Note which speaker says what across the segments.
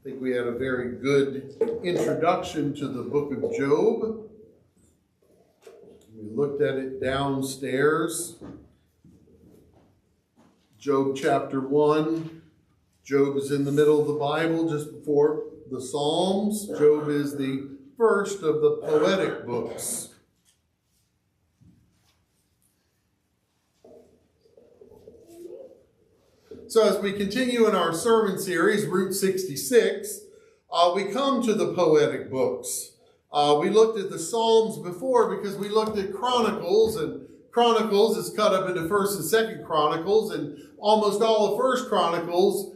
Speaker 1: I think we had a very good introduction to the book of Job. We looked at it downstairs. Job chapter 1. Job is in the middle of the Bible just before the Psalms. Job is the first of the poetic books. So as we continue in our sermon series, Route 66, we come to the poetic books. We looked at the Psalms before because we looked at Chronicles, and Chronicles is cut up into 1st and 2nd Chronicles, and almost all of 1st Chronicles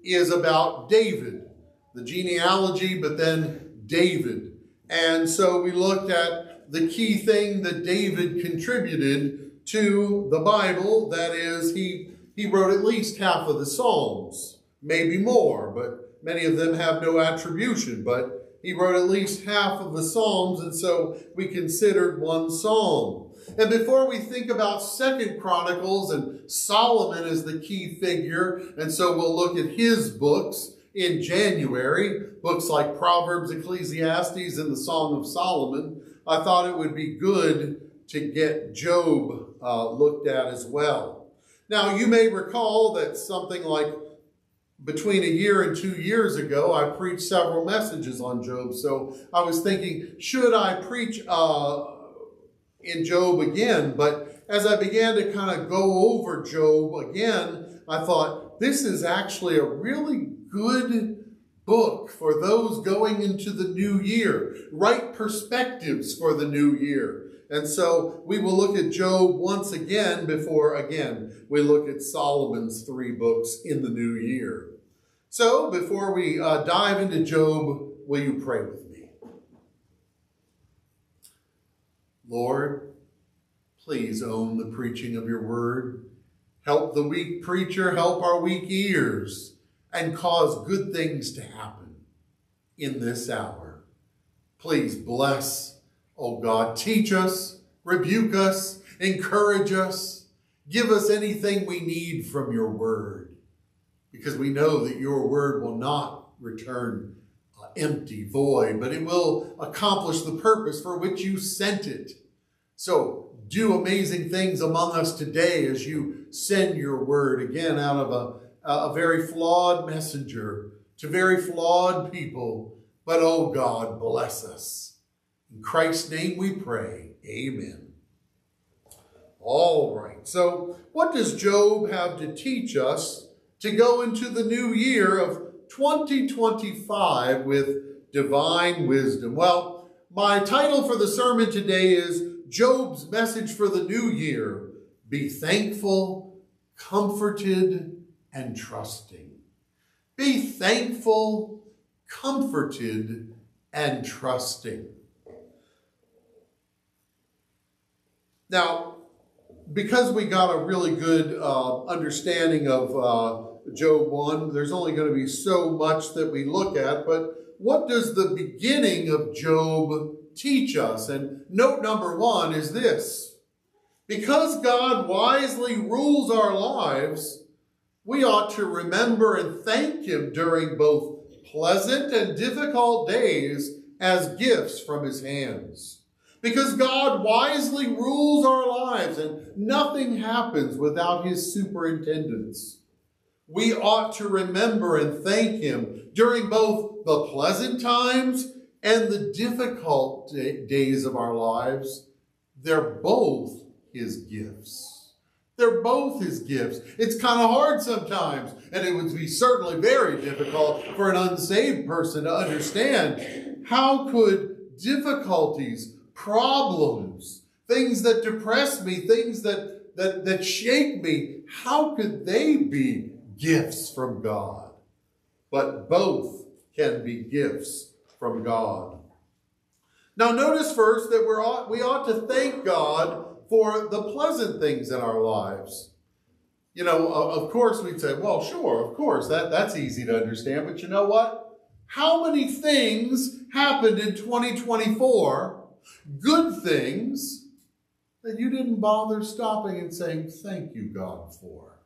Speaker 1: is about David, the genealogy, but then David. And so we looked at the key thing that David contributed to the Bible, that is, he wrote at least half of the Psalms, maybe more, but many of them have no attribution, but he wrote at least half of the Psalms, and so we considered one Psalm. And before we think about 2nd Chronicles, and Solomon is the key figure, and so we'll look at his books in January, books like Proverbs, Ecclesiastes, and the Song of Solomon, I thought it would be good to get Job looked at as well. Now, you may recall that something like between a year and 2 years ago, I preached several messages on Job. So I was thinking, should I preach in Job again? But as I began to kind of go over Job again, I thought, this is actually a really good book for those going into the new year. Right perspectives for the new year. And so we will look at Job once again before, again, we look at Solomon's 3 books in the new year. So before we dive into Job, will you pray with me? Lord, please own the preaching of your word. Help the weak preacher, help our weak ears, and cause good things to happen in this hour. Please bless, oh God, teach us, rebuke us, encourage us, give us anything we need from your word, because we know that your word will not return empty, void, but it will accomplish the purpose for which you sent it. So do amazing things among us today as you send your word again out of a very flawed messenger to very flawed people. But oh God, bless us. In Christ's name we pray. Amen. All right. So what does Job have to teach us to go into the new year of 2025 with divine wisdom? Well, my title for the sermon today is Job's message for the new year. Be thankful, comforted, and trusting. Be thankful, comforted, and trusting. Now, because we got a really good understanding of Job 1, there's only going to be so much that we look at, but what does the beginning of Job teach us? And note number 1 is this: because God wisely rules our lives, we ought to remember and thank him during both pleasant and difficult days as gifts from his hands. Because God wisely rules our lives and nothing happens without his superintendence. We ought to remember and thank him during both the pleasant times and the difficult days of our lives. They're both his gifts. They're both his gifts. It's kind of hard sometimes, and it would be certainly very difficult for an unsaved person to understand. How could difficulties, problems, things that depress me, things that shake me, how could they be gifts from God? But both can be gifts from God. Now notice first that we ought to thank God for the pleasant things in our lives. You know, of course we'd say, well, sure, of course, that's easy to understand. But you know what? How many things happened in 2024, good things, that you didn't bother stopping and saying, thank you, God, for?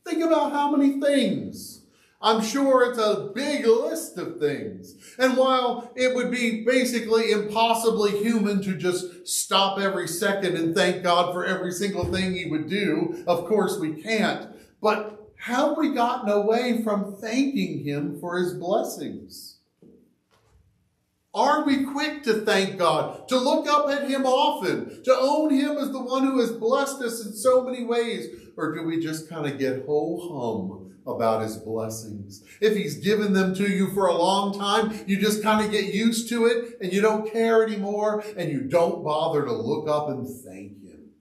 Speaker 1: Think about how many things. I'm sure it's a big list of things. And while it would be basically impossibly human to just stop every second and thank God for every single thing he would do, of course we can't. But have we gotten away from thanking him for his blessings? Are we quick to thank God, to look up at him often, to own him as the one who has blessed us in so many ways? Or do we just kind of get ho-hum about his blessings? If he's given them to you for a long time, you just kind of get used to it and you don't care anymore and you don't bother to look up and thank him.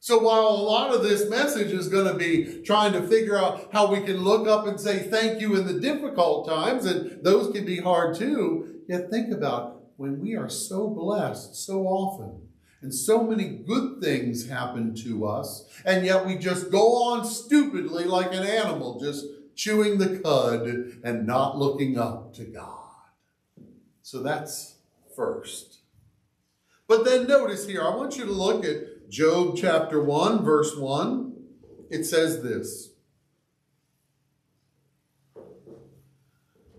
Speaker 1: So while a lot of this message is going to be trying to figure out how we can look up and say thank you in the difficult times, and those can be hard too, yet think about when we are so blessed so often, and so many good things happen to us, and yet we just go on stupidly like an animal, just chewing the cud and not looking up to God. So that's first. But then notice here, I want you to look at Job chapter 1, verse 1. It says this.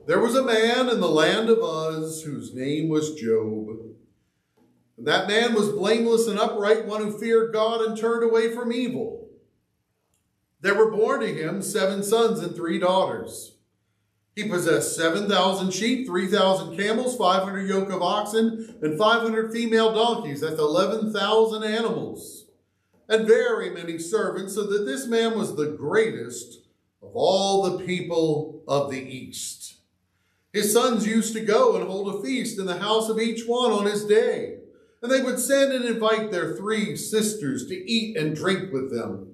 Speaker 1: There was a man in the land of Uz whose name was Job. And that man was blameless and upright, one who feared God and turned away from evil. There were born to him 7 sons and 3 daughters. He possessed 7,000 sheep, 3,000 camels, 500 yoke of oxen, and 500 female donkeys. That's 11,000 animals. And very many servants, so that this man was the greatest of all the people of the East. His sons used to go and hold a feast in the house of each one on his day. And they would send and invite their 3 sisters to eat and drink with them.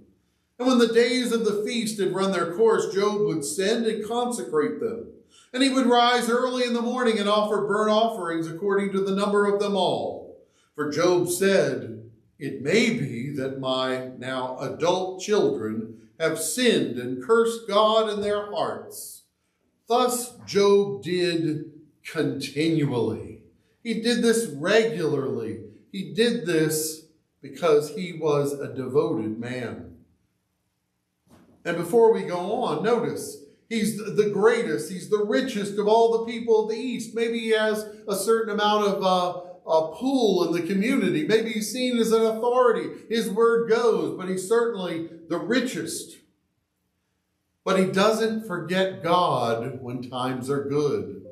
Speaker 1: And when the days of the feast had run their course, Job would send and consecrate them. And he would rise early in the morning and offer burnt offerings according to the number of them all. For Job said, "It may be that my now adult children have sinned and cursed God in their hearts." Thus Job did continually. He did this regularly. He did this because he was a devoted man. And before we go on, notice, he's the greatest, he's the richest of all the people of the East. Maybe he has a certain amount of a pull in the community. Maybe he's seen as an authority. His word goes, but he's certainly the richest. But he doesn't forget God when times are good.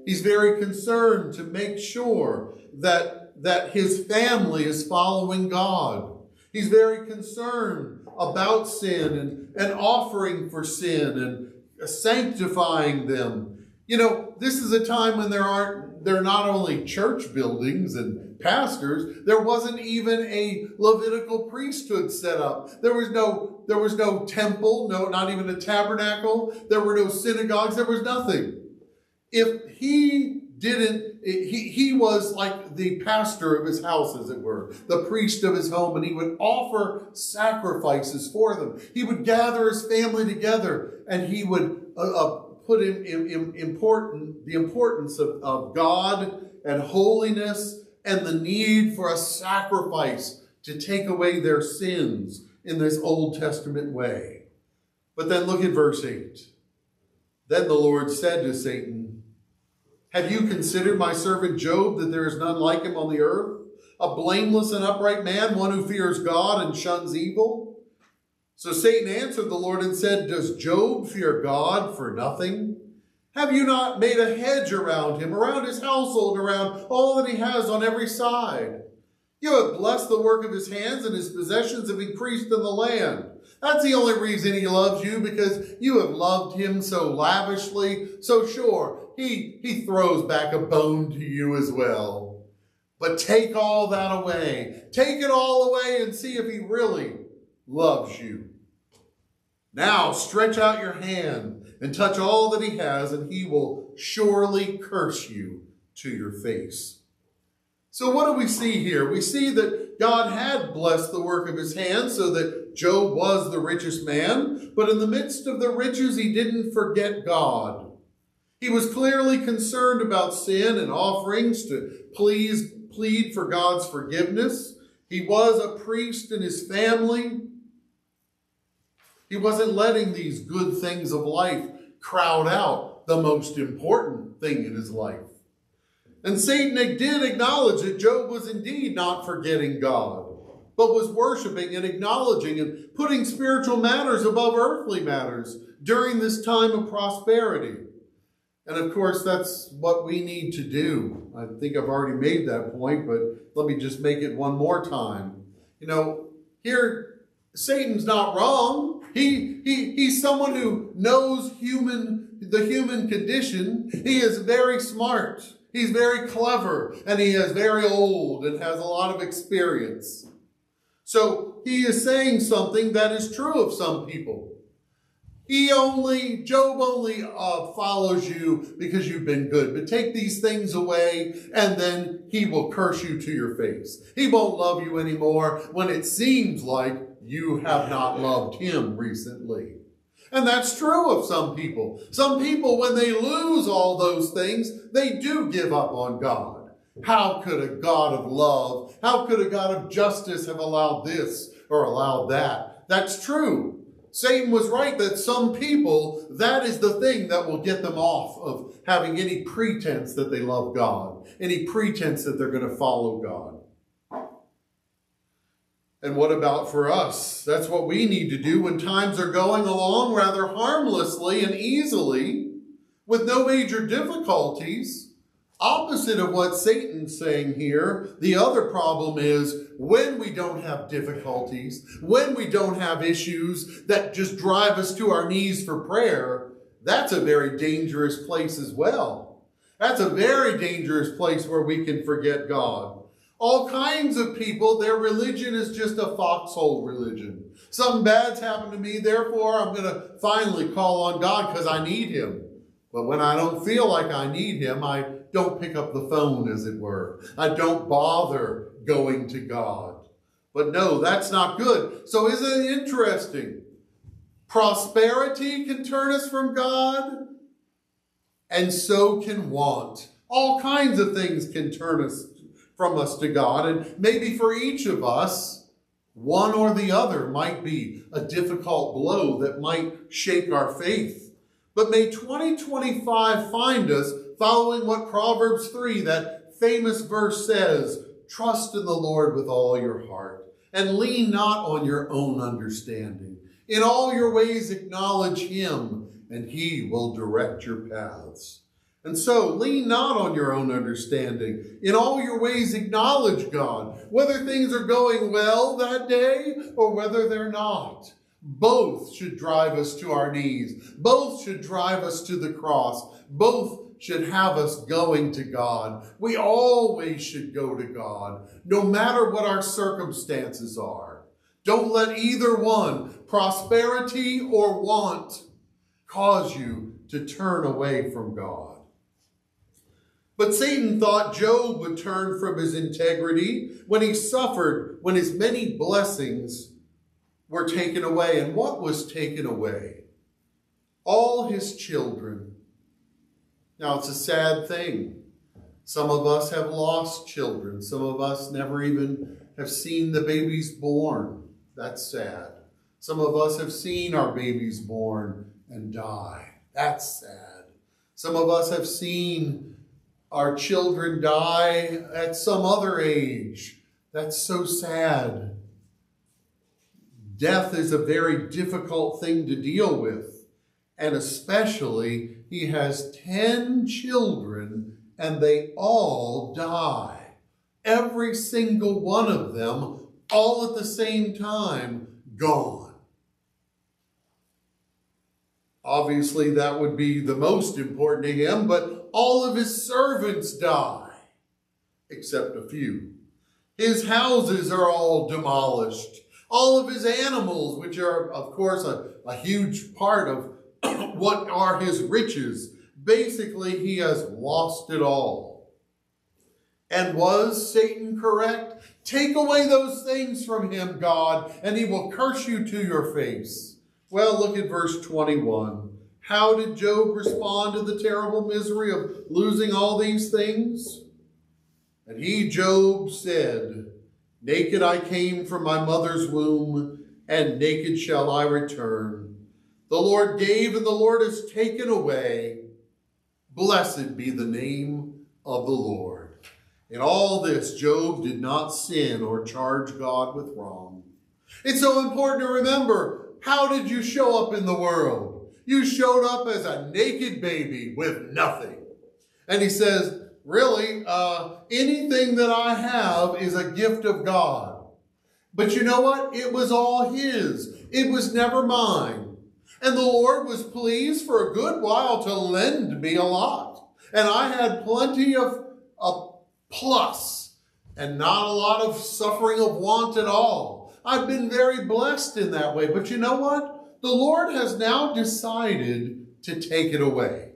Speaker 1: He's very concerned to make sure that his family is following God. He's very concerned about sin and offering for sin and sanctifying them. You know, this is a time when there are not only church buildings and pastors, there wasn't even a Levitical priesthood set up. There was no temple, not even a tabernacle. There were no synagogues. There was nothing. If he didn't, he was like the pastor of his house, as it were, the priest of his home, and he would offer sacrifices for them. He would gather his family together, and he would put in the importance of God and holiness and the need for a sacrifice to take away their sins in this Old Testament way. But then look at verse 8. Then the Lord said to Satan, "Have you considered my servant Job, that there is none like him on the earth? A blameless and upright man, one who fears God and shuns evil?" So Satan answered the Lord and said, "Does Job fear God for nothing? Have you not made a hedge around him, around his household, around all that he has on every side? You have blessed the work of his hands, and his possessions have increased in the land. That's the only reason he loves you, because you have loved him so lavishly. So sure, he throws back a bone to you as well. But take all that away. Take it all away and see if he really loves you. Now stretch out your hand and touch all that he has, and he will surely curse you to your face." So what do we see here? We see that God had blessed the work of his hands so that Job was the richest man. But in the midst of the riches, he didn't forget God. He was clearly concerned about sin and offerings to plead for God's forgiveness. He was a priest in his family. He wasn't letting these good things of life crowd out the most important thing in his life. And Satan did acknowledge that Job was indeed not forgetting God, but was worshiping and acknowledging and putting spiritual matters above earthly matters during this time of prosperity. And of course, that's what we need to do. I think I've already made that point, but let me just make it one more time. You know, here, Satan's not wrong. He's someone who knows the human condition. He is very smart. He's very clever, and he is very old and has a lot of experience. So he is saying something that is true of some people. Job only follows you because you've been good. But take these things away, and then he will curse you to your face. He won't love you anymore when it seems like you have not loved him recently. And that's true of some people. Some people, when they lose all those things, they do give up on God. How could a God of love, how could a God of justice have allowed this or allowed that? That's true. Satan was right that some people, that is the thing that will get them off of having any pretense that they love God, any pretense that they're going to follow God. And what about for us? That's what we need to do when times are going along rather harmlessly and easily with no major difficulties. Opposite of what Satan's saying here, the other problem is when we don't have difficulties, when we don't have issues that just drive us to our knees for prayer, that's a very dangerous place as well. That's a very dangerous place where we can forget God. All kinds of people, their religion is just a foxhole religion. Something bad's happened to me, therefore I'm going to finally call on God because I need him. But when I don't feel like I need him, I don't pick up the phone, as it were. I don't bother going to God. But no, that's not good. So isn't it interesting? Prosperity can turn us from God, and so can want. All kinds of things can turn us from us to God, and maybe for each of us, one or the other might be a difficult blow that might shake our faith. But may 2025 find us following what Proverbs 3, that famous verse says, trust in the Lord with all your heart, and lean not on your own understanding. In all your ways acknowledge him, and he will direct your paths. And so, lean not on your own understanding. In all your ways, acknowledge God, whether things are going well that day or whether they're not. Both should drive us to our knees. Both should drive us to the cross. Both should have us going to God. We always should go to God, no matter what our circumstances are. Don't let either one, prosperity or want, cause you to turn away from God. But Satan thought Job would turn from his integrity when he suffered, when his many blessings were taken away. And what was taken away? All his children. Now, it's a sad thing. Some of us have lost children. Some of us never even have seen the babies born. That's sad. Some of us have seen our babies born and die. That's sad. Some of us have seen our children die at some other age. That's so sad. Death is a very difficult thing to deal with. And especially, he has 10 children and they all die. Every single one of them, all at the same time, gone. Obviously, that would be the most important to him, but all of his servants die, except a few. His houses are all demolished. All of his animals, which are, of course, a huge part of what are his riches, basically he has lost it all. And was Satan correct? Take away those things from him, God, and he will curse you to your face. Well, look at verse 21. How did Job respond to the terrible misery of losing all these things? And he, Job, said, naked I came from my mother's womb, and naked shall I return. The Lord gave and the Lord has taken away. Blessed be the name of the Lord. In all this, Job did not sin or charge God with wrong. It's so important to remember, how did you show up in the world? You showed up as a naked baby with nothing. And he says, really, anything that I have is a gift of God. But you know what? It was all his. It was never mine. And the Lord was pleased for a good while to lend me a lot. And I had plenty of plus and not a lot of suffering of want at all. I've been very blessed in that way. But you know what? The Lord has now decided to take it away.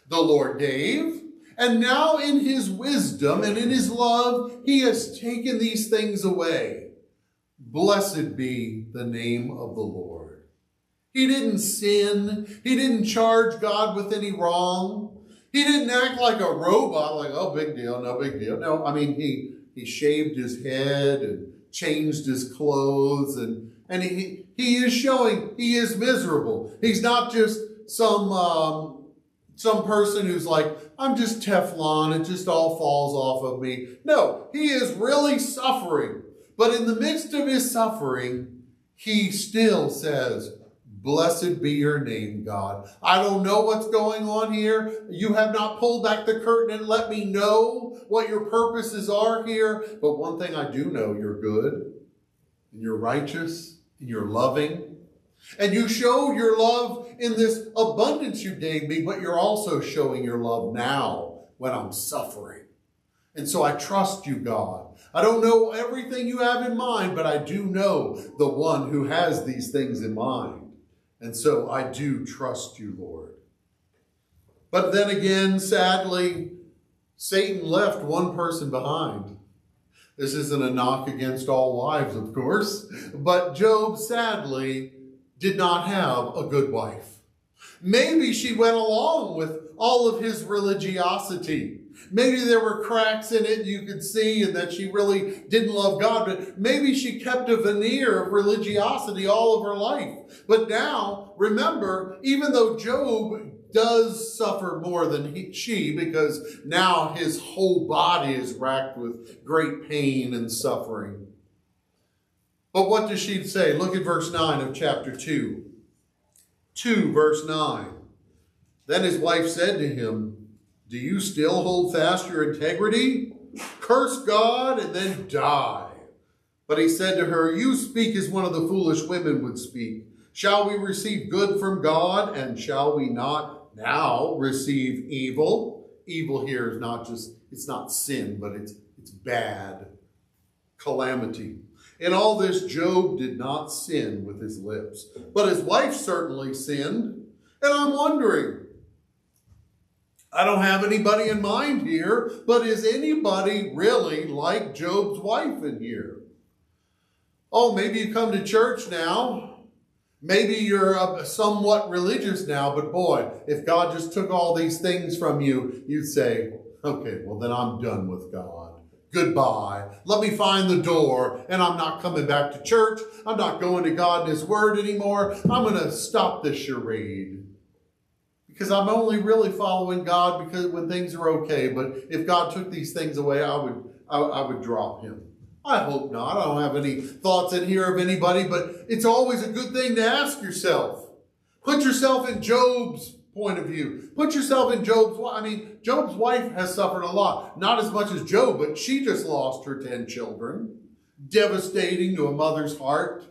Speaker 1: The Lord gave, and now in his wisdom and in his love, he has taken these things away. Blessed be the name of the Lord. He didn't sin. He didn't charge God with any wrong. He didn't act like a robot, like, oh, big deal, no big deal. No, I mean, he shaved his head and changed his clothes, and he is showing he is miserable. He's not just some person who's like, I'm just Teflon, it just all falls off of me. No, he is really suffering. But in the midst of his suffering, he still says, blessed be your name, God. I don't know what's going on here. You have not pulled back the curtain and let me know what your purposes are here. But one thing I do know, you're good, and you're righteous, and you're loving. And you showed your love in this abundance you gave me, but you're also showing your love now when I'm suffering. And so I trust you, God. I don't know everything you have in mind, but I do know the one who has these things in mind. And so I do trust you, Lord. But then again, sadly, Satan left one person behind. This isn't a knock against all wives, of course, but Job sadly did not have a good wife. Maybe she went along with all of his religiosity. Maybe there were cracks in it you could see and that she really didn't love God, but maybe she kept a veneer of religiosity all of her life. But now, remember, even though Job does suffer more than she, because now his whole body is racked with great pain and suffering. But what does she say? Look at verse 9 of chapter 2. 2 verse 9. Then his wife said to him, do you still hold fast your integrity? Curse God and then die. But he said to her, you speak as one of the foolish women would speak. Shall we receive good from God, and shall we not now receive evil? Evil here is not just, it's not sin, but it's bad calamity. In all this, Job did not sin with his lips, but his wife certainly sinned. And I'm wondering, I don't have anybody in mind here, but is anybody really like Job's wife in here? Oh, maybe you come to church now. Maybe you're somewhat religious now, but boy, if God just took all these things from you, you'd say, okay, well then I'm done with God. Goodbye. Let me find the door, and I'm not coming back to church. I'm not going to God and his word anymore. I'm going to stop this charade. Because I'm only really following God because when things are okay. But if God took these things away, I would drop him. I hope not. I don't have any thoughts in here of anybody, but it's always a good thing to ask yourself. Put yourself in Job's point of view. Put yourself in Job's wife. I mean, Job's wife has suffered a lot. Not as much as Job, but she just lost her 10 children. Devastating to a mother's heart.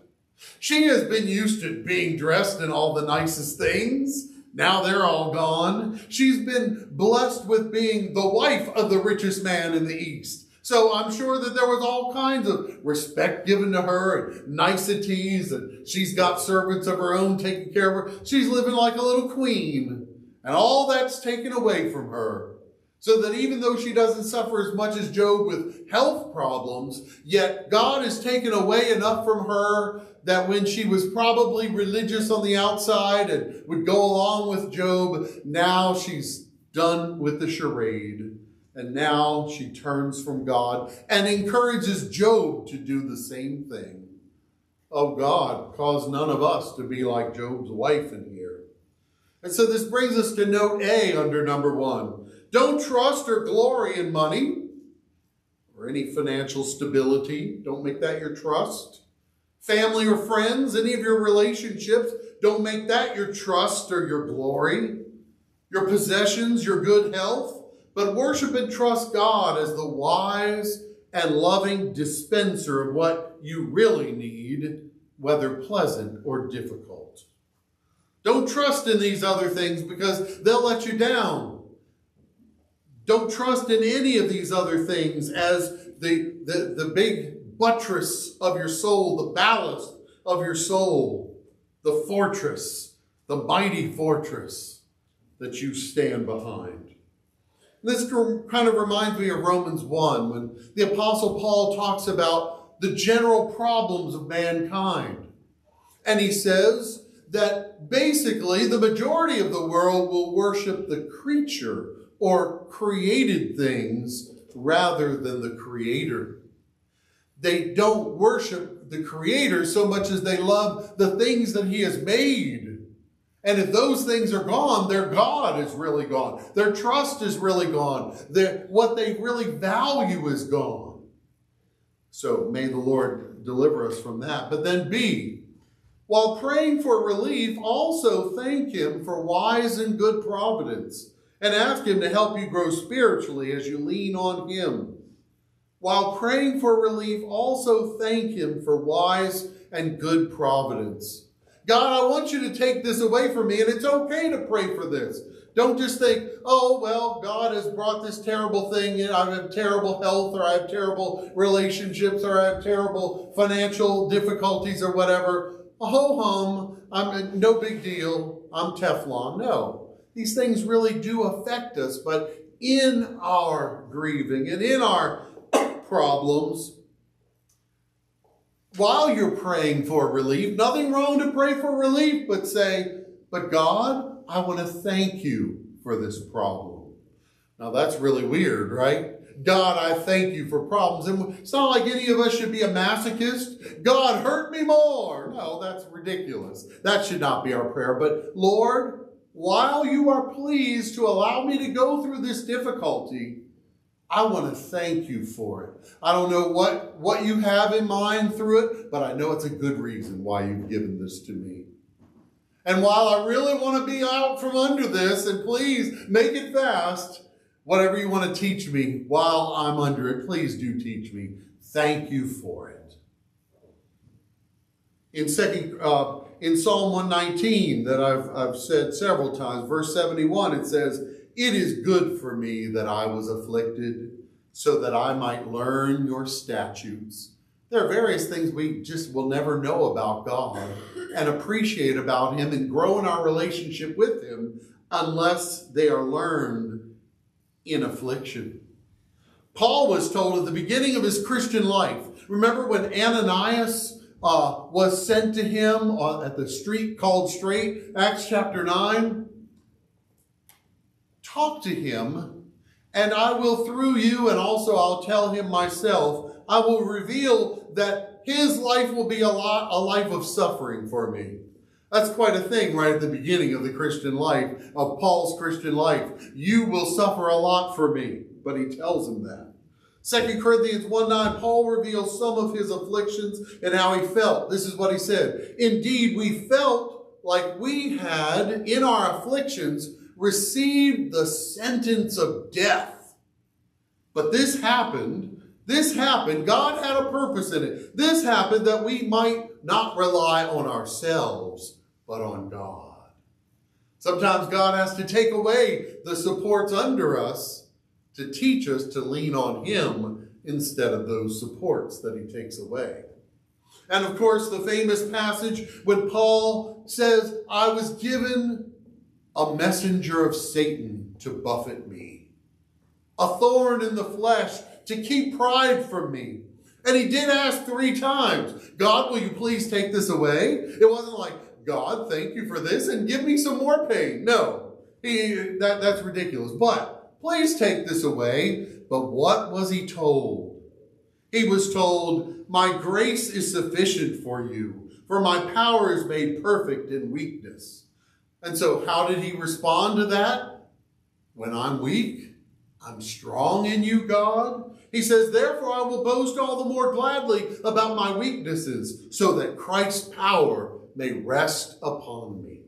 Speaker 1: She has been used to being dressed in all the nicest things. Now they're all gone. She's been blessed with being the wife of the richest man in the East. So I'm sure that there was all kinds of respect given to her and niceties, and she's got servants of her own taking care of her. She's living like a little queen, and all that's taken away from her. So that even though she doesn't suffer as much as Job with health problems, yet God has taken away enough from her that when she was probably religious on the outside and would go along with Job, now she's done with the charade. And now she turns from God and encourages Job to do the same thing. Oh God, cause none of us to be like Job's wife in here. And so this brings us to note A under number 1. Don't trust or glory in money or any financial stability. Don't make that your trust. Family or friends, any of your relationships, don't make that your trust or your glory. Your possessions, your good health, but worship and trust God as the wise and loving dispenser of what you really need, whether pleasant or difficult. Don't trust in these other things because they'll let you down. Don't trust in any of these other things as the big buttress of your soul, the ballast of your soul, the fortress, the mighty fortress that you stand behind. This kind of reminds me of Romans 1 when the Apostle Paul talks about the general problems of mankind. And he says that basically the majority of the world will worship the creature or created things rather than the Creator. They don't worship the Creator so much as they love the things that He has made. And if those things are gone, their God is really gone. Their trust is really gone. What they really value is gone. So may the Lord deliver us from that. But then B, while praying for relief, also thank Him for wise and good providence and ask Him to help you grow spiritually as you lean on Him. While praying for relief, also thank Him for wise and good providence. God, I want you to take this away from me, and it's okay to pray for this. Don't just think, oh, well, God has brought this terrible thing in. I have terrible health, or I have terrible relationships, or I have terrible financial difficulties, or whatever. Ho-hum, no big deal. I'm Teflon. No, these things really do affect us, but in our grieving and in our problems, while you're praying for relief, nothing wrong to pray for relief, but say, but God, I want to thank you for this problem. Now that's really weird, right? God, I thank you for problems. And it's not like any of us should be a masochist. God, hurt me more. No, that's ridiculous. That should not be our prayer. But Lord, while you are pleased to allow me to go through this difficulty, I want to thank you for it. I don't know what you have in mind through it, but I know it's a good reason why you've given this to me. And while I really want to be out from under this, and please make it fast, whatever you want to teach me while I'm under it, please do teach me. Thank you for it. In Psalm 119 that I've said several times, verse 71, it says, "It is good for me that I was afflicted, so that I might learn your statutes." There are various things we just will never know about God and appreciate about Him and grow in our relationship with Him unless they are learned in affliction. Paul was told at the beginning of his Christian life, remember when Ananias was sent to him at the street called Straight, Acts chapter 9? Talk to him, and I will through you, and also I'll tell him myself, I will reveal that his life will be a life of suffering for me. That's quite a thing right at the beginning of the Christian life, of Paul's Christian life. You will suffer a lot for me, but he tells him that. 2 Corinthians 1:9, Paul reveals some of his afflictions and how he felt. This is what he said. Indeed, we felt like we had, in our afflictions, received the sentence of death. But this happened, God had a purpose in it. This happened that we might not rely on ourselves, but on God. Sometimes God has to take away the supports under us to teach us to lean on Him instead of those supports that He takes away. And of course, the famous passage when Paul says, I was given a messenger of Satan to buffet me, a thorn in the flesh to keep pride from me. And he did ask 3 times, God, will you please take this away? It wasn't like, God, thank you for this and give me some more pain. No, that's ridiculous. But please take this away. But what was he told? He was told, "My grace is sufficient for you, for my power is made perfect in weakness." And so how did he respond to that? When I'm weak, I'm strong in you, God. He says, "Therefore I will boast all the more gladly about my weaknesses, so that Christ's power may rest upon me."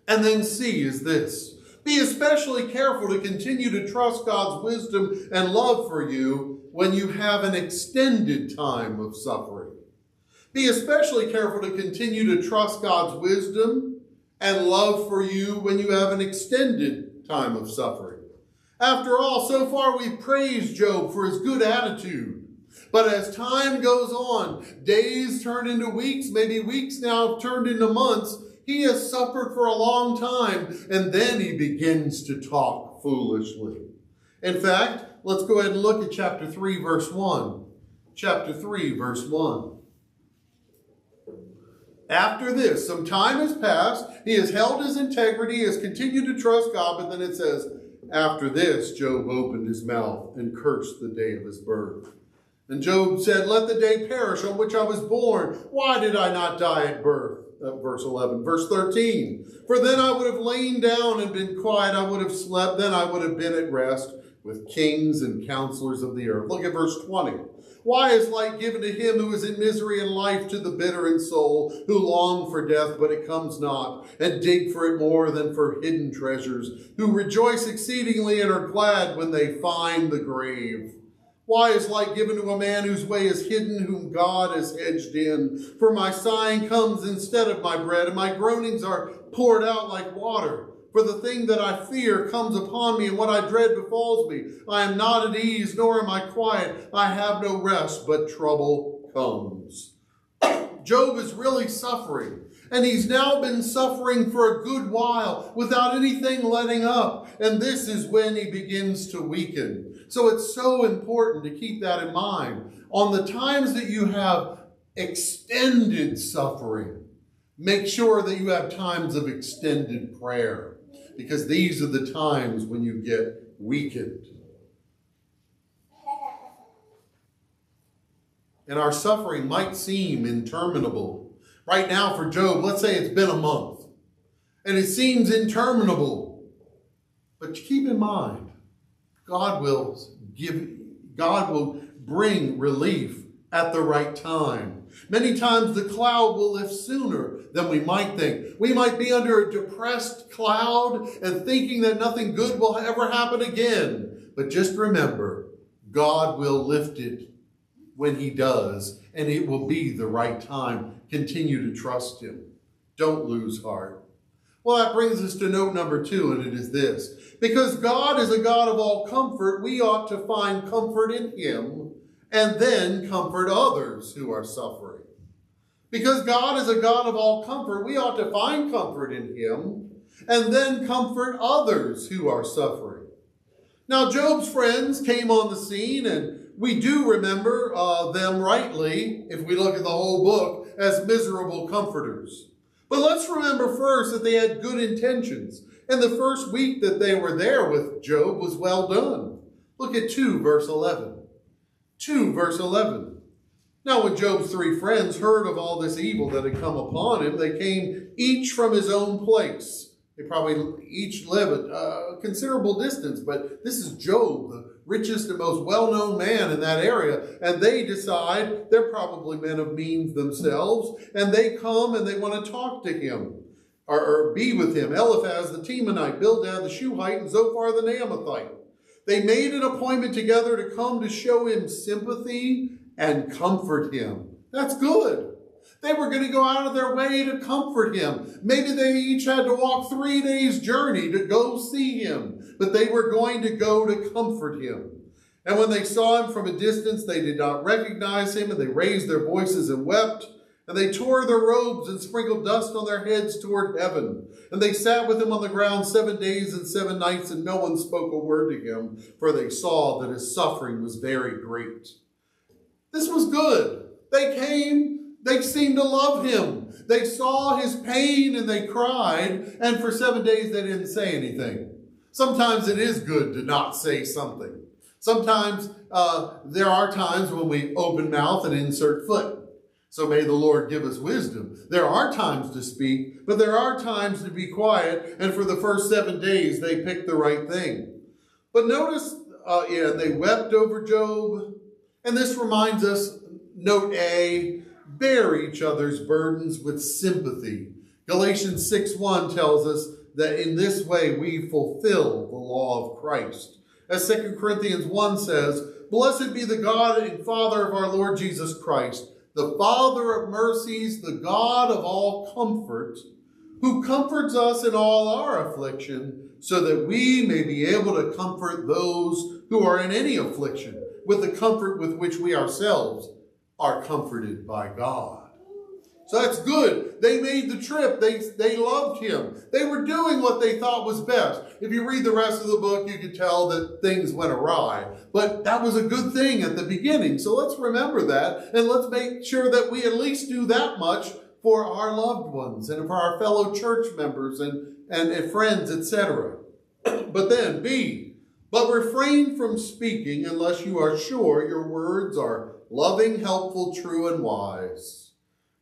Speaker 1: And then C is this: be especially careful to continue to trust God's wisdom and love for you when you have an extended time of suffering. Be especially careful to continue to trust God's wisdom and love for you when you have an extended time of suffering. After all, so far we've praised Job for his good attitude. But as time goes on, days turn into weeks, maybe weeks now have turned into months. He has suffered for a long time, and then he begins to talk foolishly. In fact, let's go ahead and look at chapter 3, verse 1. Chapter 3, verse 1. After this, some time has passed. He has held his integrity, he has continued to trust God, but then it says, after this, Job opened his mouth and cursed the day of his birth. And Job said, "Let the day perish on which I was born. Why did I not die at birth?" Verse 11. Verse 13. "For then I would have lain down and been quiet. I would have slept. Then I would have been at rest with kings and counselors of the earth." Look at verse 20. "Why is light given to him who is in misery, and life to the bitter in soul, who long for death, but it comes not, and dig for it more than for hidden treasures, who rejoice exceedingly and are glad when they find the grave? Why is light given to a man whose way is hidden, whom God has hedged in? For my sighing comes instead of my bread, and my groanings are poured out like water. For the thing that I fear comes upon me, and what I dread befalls me. I am not at ease, nor am I quiet. I have no rest, but trouble comes." Job is really suffering, and he's now been suffering for a good while without anything letting up. And this is when he begins to weaken. So it's so important to keep that in mind. On the times that you have extended suffering, make sure that you have times of extended prayer, because these are the times when you get weakened. And our suffering might seem interminable. Right now for Job, let's say it's been a month, and it seems interminable. But keep in mind, God will bring relief at the right time. Many times the cloud will lift sooner than we might think. We might be under a depressed cloud and thinking that nothing good will ever happen again. But just remember, God will lift it when he does, and it will be the right time. Continue to trust him. Don't lose heart. Well, that brings us to note number 2, and it is this: because God is a God of all comfort, we ought to find comfort in him and then comfort others who are suffering. Because God is a God of all comfort, we ought to find comfort in him and then comfort others who are suffering. Now, Job's friends came on the scene, and we do remember them rightly, if we look at the whole book, as miserable comforters. But let's remember first that they had good intentions. And the first week that they were there with Job was well done. Look at 2 verse 11. 2 verse 11. "Now when Job's 3 friends heard of all this evil that had come upon him, they came each from his own place." They probably each live at a considerable distance, but this is Job, the richest and most well-known man in that area. And they decide, they're probably men of means themselves, and they come and they want to talk to him or be with him. Eliphaz the Temanite, Bildad the Shuhite, and Zophar the Naamathite. They made an appointment together to come to show him sympathy and comfort him. That's good. They were going to go out of their way to comfort him. Maybe they each had to walk 3 days' journey to go see him, but they were going to go to comfort him. And when they saw him from a distance, they did not recognize him, and they raised their voices and wept. And they tore their robes and sprinkled dust on their heads toward heaven. And they sat with him on the ground 7 days and 7 nights, and no one spoke a word to him, for they saw that his suffering was very great. This was good. They came. They seemed to love him. They saw his pain and they cried. And for 7 days they didn't say anything. Sometimes it is good to not say something. Sometimes there are times when we open mouth and insert foot. So may the Lord give us wisdom. There are times to speak, but there are times to be quiet. And for the first 7 days, they picked the right thing. But notice, they wept over Job. And this reminds us, note A, bear each other's burdens with sympathy. Galatians 6:1 tells us that in this way we fulfill the law of Christ. As 2 Corinthians 1 says, blessed be the God and Father of our Lord Jesus Christ, the Father of mercies, the God of all comfort, who comforts us in all our affliction, so that we may be able to comfort those who are in any affliction, with the comfort with which we ourselves are comforted by God. So that's good. They made the trip. They loved him. They were doing what they thought was best. If you read the rest of the book, you could tell that things went awry. But that was a good thing at the beginning. So let's remember that. And let's make sure that we at least do that much for our loved ones and for our fellow church members and friends, etc. But then, B, but refrain from speaking unless you are sure your words are loving, helpful, true, and wise.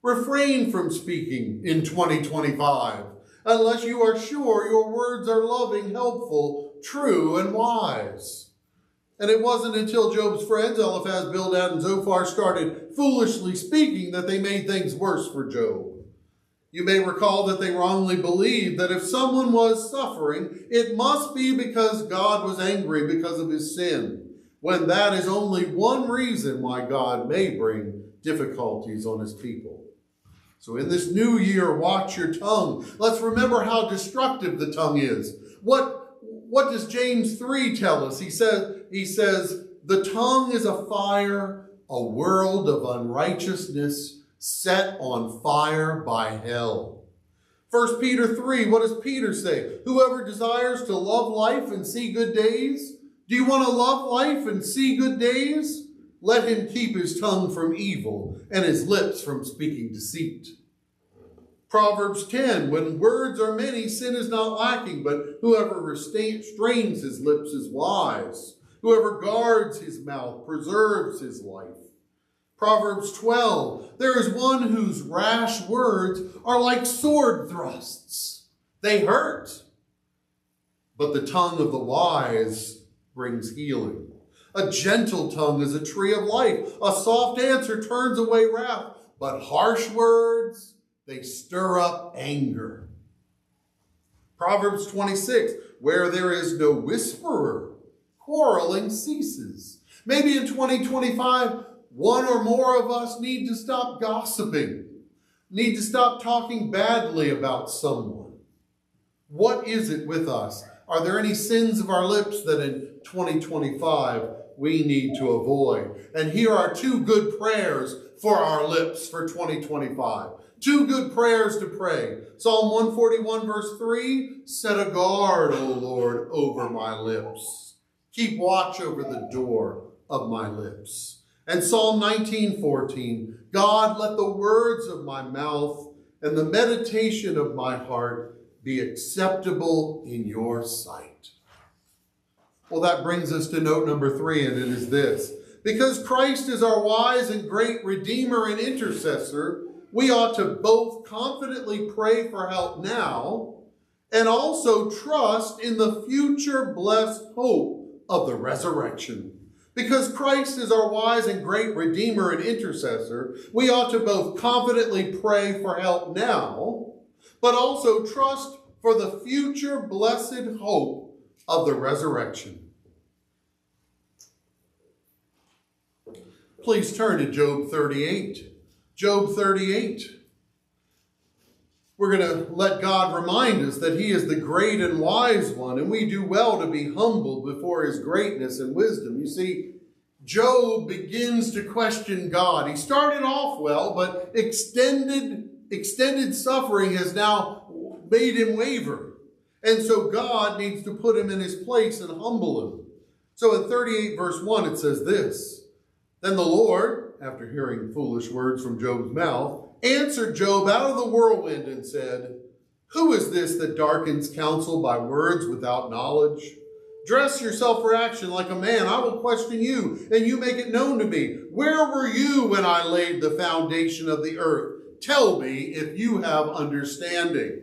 Speaker 1: Refrain from speaking in 2025 unless you are sure your words are loving, helpful, true, and wise. And it wasn't until Job's friends, Eliphaz, Bildad, and Zophar, started foolishly speaking that they made things worse for Job. You may recall that they wrongly believed that if someone was suffering, it must be because God was angry because of his sin, when that is only one reason why God may bring difficulties on his people. So in this new year, watch your tongue. Let's remember how destructive the tongue is. What does James 3 tell us? He says, the tongue is a fire, a world of unrighteousness set on fire by hell. 1 Peter 3, what does Peter say? Whoever desires to love life and see good days. Do you want to love life and see good days? Let him keep his tongue from evil and his lips from speaking deceit. Proverbs 10, when words are many, sin is not lacking, but whoever restrains his lips is wise. Whoever guards his mouth preserves his life. Proverbs 12, there is one whose rash words are like sword thrusts. They hurt. But the tongue of the wise brings healing. A gentle tongue is a tree of life. A soft answer turns away wrath. But harsh words, they stir up anger. Proverbs 26, where there is no whisperer, quarreling ceases. Maybe in 2025, one or more of us need to stop gossiping, need to stop talking badly about someone. What is it with us? Are there any sins of our lips that in 2025 we need to avoid? And here are 2 good prayers for our lips for 2025. 2 good prayers to pray. Psalm 141 verse 3, set a guard, O Lord, over my lips. Keep watch over the door of my lips. And Psalm 19:14, God, let the words of my mouth and the meditation of my heart be acceptable in your sight. Well, that brings us to note number 3, and it is this. Because Christ is our wise and great Redeemer and intercessor, we ought to both confidently pray for help now and also trust in the future blessed hope of the resurrection. Because Christ is our wise and great Redeemer and intercessor, we ought to both confidently pray for help now, but also trust for the future blessed hope of the resurrection. Please turn to Job 38. Job 38. We're going to let God remind us that he is the great and wise one, and we do well to be humble before his greatness and wisdom. You see, Job begins to question God. He started off well, but extended suffering has now made him waver. And so God needs to put him in his place and humble him. So in 38 verse 1 it says this, then the Lord, after hearing foolish words from Job's mouth, answered Job out of the whirlwind and said, who is this that darkens counsel by words without knowledge? Dress yourself for action like a man. I will question you, and you make it known to me. Where were you when I laid the foundation of the earth? Tell me if you have understanding.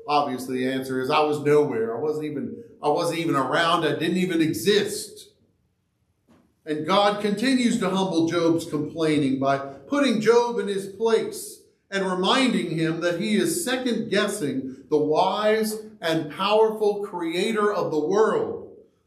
Speaker 1: Obviously, the answer is I was nowhere. I wasn't even around. I didn't even exist. And God continues to humble Job's complaining by putting Job in his place and reminding him that he is second-guessing the wise and powerful creator of the world.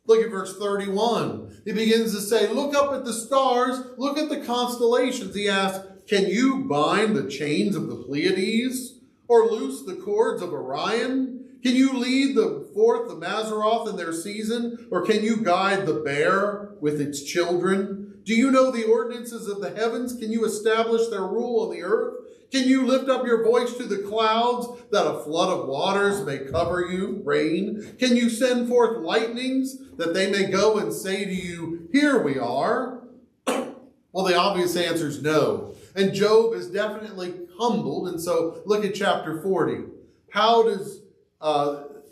Speaker 1: Look at verse 31. He begins to say, look up at the stars, look at the constellations. He asks, can you bind the chains of the Pleiades or loose the cords of Orion? Can you lead forth the Mazzaroth in their season, or can you guide the bear with its children? Do you know the ordinances of the heavens? Can you establish their rule on the earth? Can you lift up your voice to the clouds that a flood of waters may cover you, rain? Can you send forth lightnings that they may go and say to you, here we are? Well, the obvious answer is no. And Job is definitely humbled. And so look at chapter 40. How does the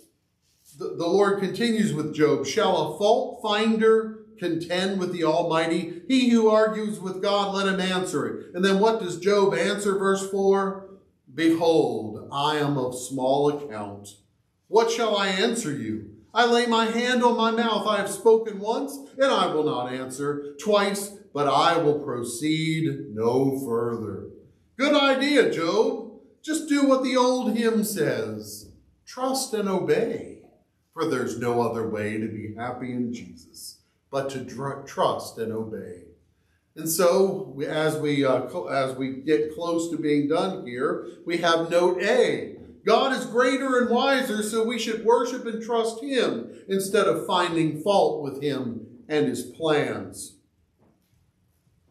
Speaker 1: Lord continues with Job? Shall a fault finder contend with the Almighty? He who argues with God, let him answer it. And then what does Job answer? Verse 4, behold, I am of small account. What shall I answer you? I lay my hand on my mouth. I have spoken once, and I will not answer. Twice, but I will proceed no further. Good idea, Job. Just do what the old hymn says. Trust and obey, for there's no other way to be happy in Jesus but to trust and obey. And so, as we get close to being done here, we have note A. God is greater and wiser, so we should worship and trust him instead of finding fault with him and his plans.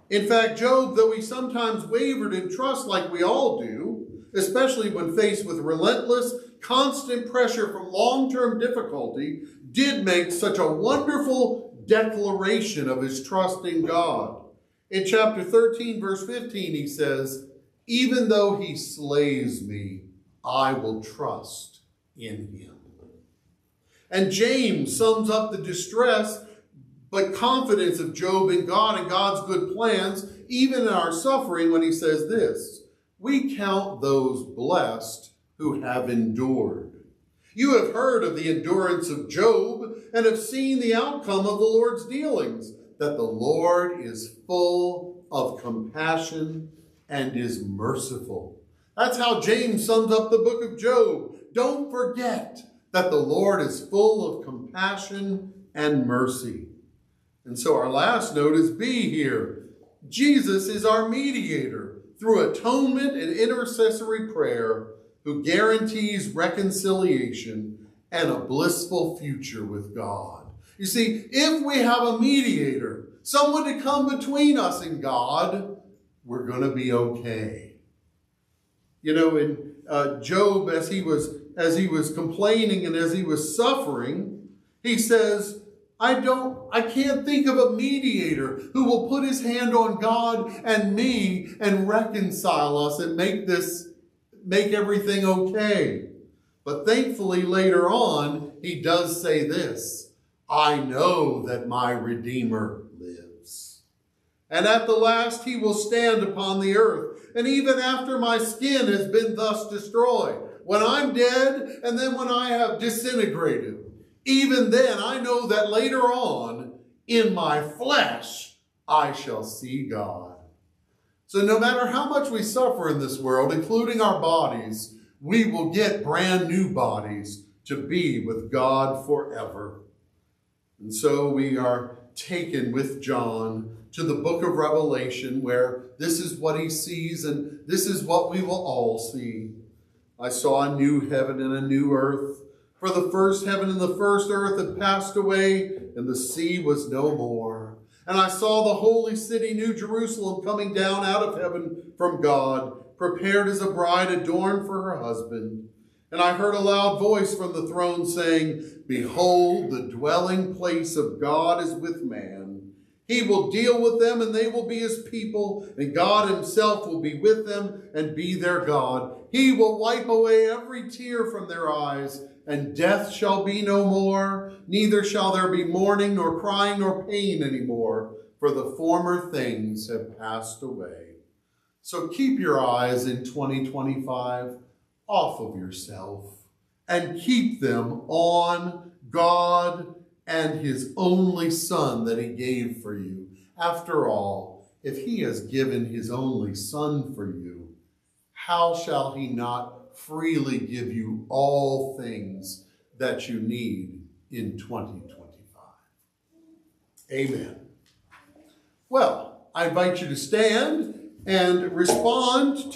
Speaker 1: In fact, Job, though he sometimes wavered in trust like we all do, especially when faced with relentless, constant pressure from long-term difficulty, did make such a wonderful declaration of his trust in God. In chapter 13, verse 15, he says, even though he slays me, I will trust in him. And James sums up the distress but confidence of Job in God and God's good plans, even in our suffering, when he says this, we count those blessed who have endured. You have heard of the endurance of Job and have seen the outcome of the Lord's dealings, that the Lord is full of compassion and is merciful. That's how James sums up the book of Job. Don't forget that the Lord is full of compassion and mercy. And so our last note is B here. Jesus is our mediator through atonement and intercessory prayer, who guarantees reconciliation and a blissful future with God. You see, if we have a mediator, someone to come between us and God, we're going to be okay. You know, in Job, as he was complaining and as he was suffering, he says, I can't think of a mediator who will put his hand on God and me and reconcile us and make everything okay. But thankfully, later on, he does say this, I know that my Redeemer lives. And at the last, he will stand upon the earth. And even after my skin has been thus destroyed, when I'm dead and then when I have disintegrated, even then I know that later on, in my flesh, I shall see God. So no matter how much we suffer in this world, including our bodies, we will get brand new bodies to be with God forever. And so we are taken with John to the book of Revelation, where this is what he sees and this is what we will all see. I saw a new heaven and a new earth, for the first heaven and the first earth had passed away, and the sea was no more. And I saw the holy city, New Jerusalem, coming down out of heaven from God, prepared as a bride adorned for her husband. And I heard a loud voice from the throne saying, behold, the dwelling place of God is with man. He will deal with them, and they will be his people, and God himself will be with them and be their God. He will wipe away every tear from their eyes, and death shall be no more, neither shall there be mourning, nor crying, nor pain anymore, for the former things have passed away. So keep your eyes in 2025 off of yourself and keep them on God and his only Son that he gave for you. After all, if he has given his only Son for you, how shall he not freely give you all things that you need in 2025? Amen. Well, I invite you to stand and respond to